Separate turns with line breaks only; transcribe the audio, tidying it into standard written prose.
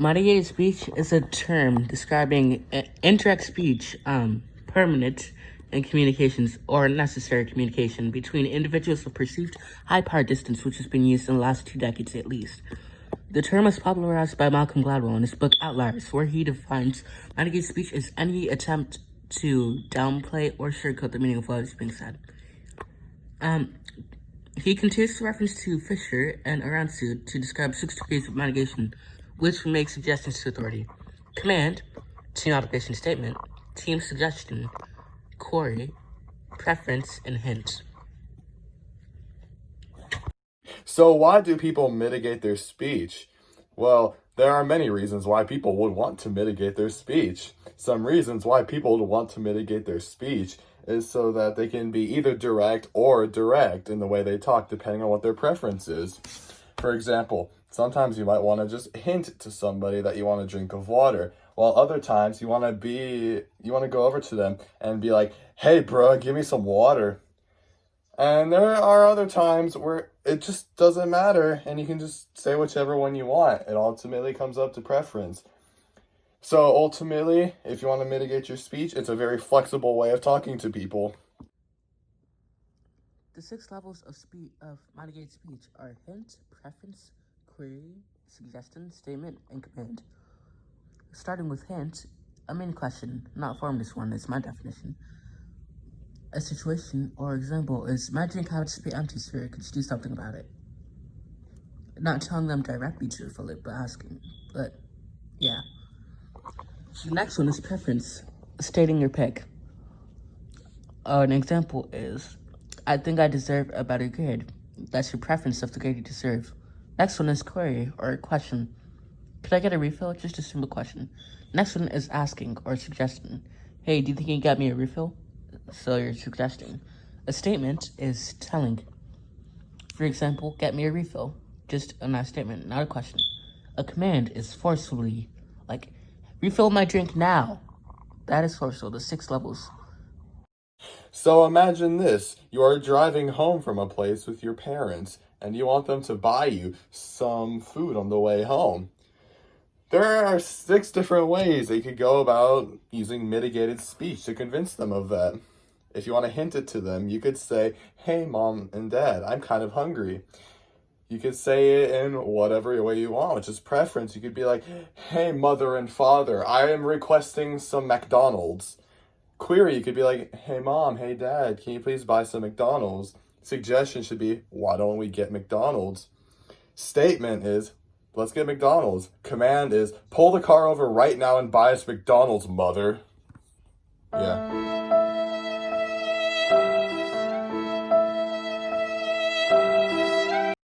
Moderated speech is a term describing indirect speech, permanent in communications or necessary communication between individuals of perceived high power distance, which has been used in the last 2 decades at least. The term was popularized by Malcolm Gladwell in his book Outliers, where he defines moderated speech as any attempt to downplay or sugarcoat the meaning of what is being said. He continues to reference to Fisher and Aransu to describe 6 degrees of mitigation, which would make suggestions to authority. Command, team obligation statement, team suggestion, query, preference, and hint.
So why do people mitigate their speech? Well, there are many reasons why people would want to mitigate their speech. Some reasons why people would want to mitigate their speech is so that they can be either direct or direct in the way they talk, depending on what their preference is. For example, sometimes you might want to just hint to somebody that you want a drink of water, while other times you want to go over to them and be like, "Hey, bro, give me some water." And there are other times where it just doesn't matter and you can just say whichever one you want. It ultimately comes up to preference. So ultimately, if you want to mitigate your speech, it's a very flexible way of talking to people.
The 6 levels of mitigated speech are hint, preference, query, suggestion, statement, and command. Starting with hint, a main question, not formless one, is my definition. A situation or example is my drink happens to be empty, sir. Could you do something about it? Not telling them directly to fill it, but asking. But yeah. The next one is preference, stating your pick. An example is, I think I deserve a better grade. That's your preference of the grade you deserve. Next one is query or question. Could I get a refill? Just a simple question. Next one is asking or suggestion. Hey, do you think you can get me a refill? So you're suggesting. A statement is telling. For example, get me a refill. Just a nice statement, not a question. A command is forcefully, like, refill my drink now. That is forceful, the 6 levels.
So imagine this. You are driving home from a place with your parents and you want them to buy you some food on the way home. There are 6 different ways that you could go about using mitigated speech to convince them of that. If you want to hint it to them, you could say, "Hey, mom and dad, I'm kind of hungry." You could say it in whatever way you want, which is preference. You could be like, "Hey, mother and father, I am requesting some McDonald's." Query, you could be like, "Hey, mom, hey, dad, can you please buy some McDonald's?" Suggestion should be, "Why don't we get McDonald's?" Statement is, "Let's get McDonald's." Command is, "Pull the car over right now and buy us McDonald's, mother." Yeah.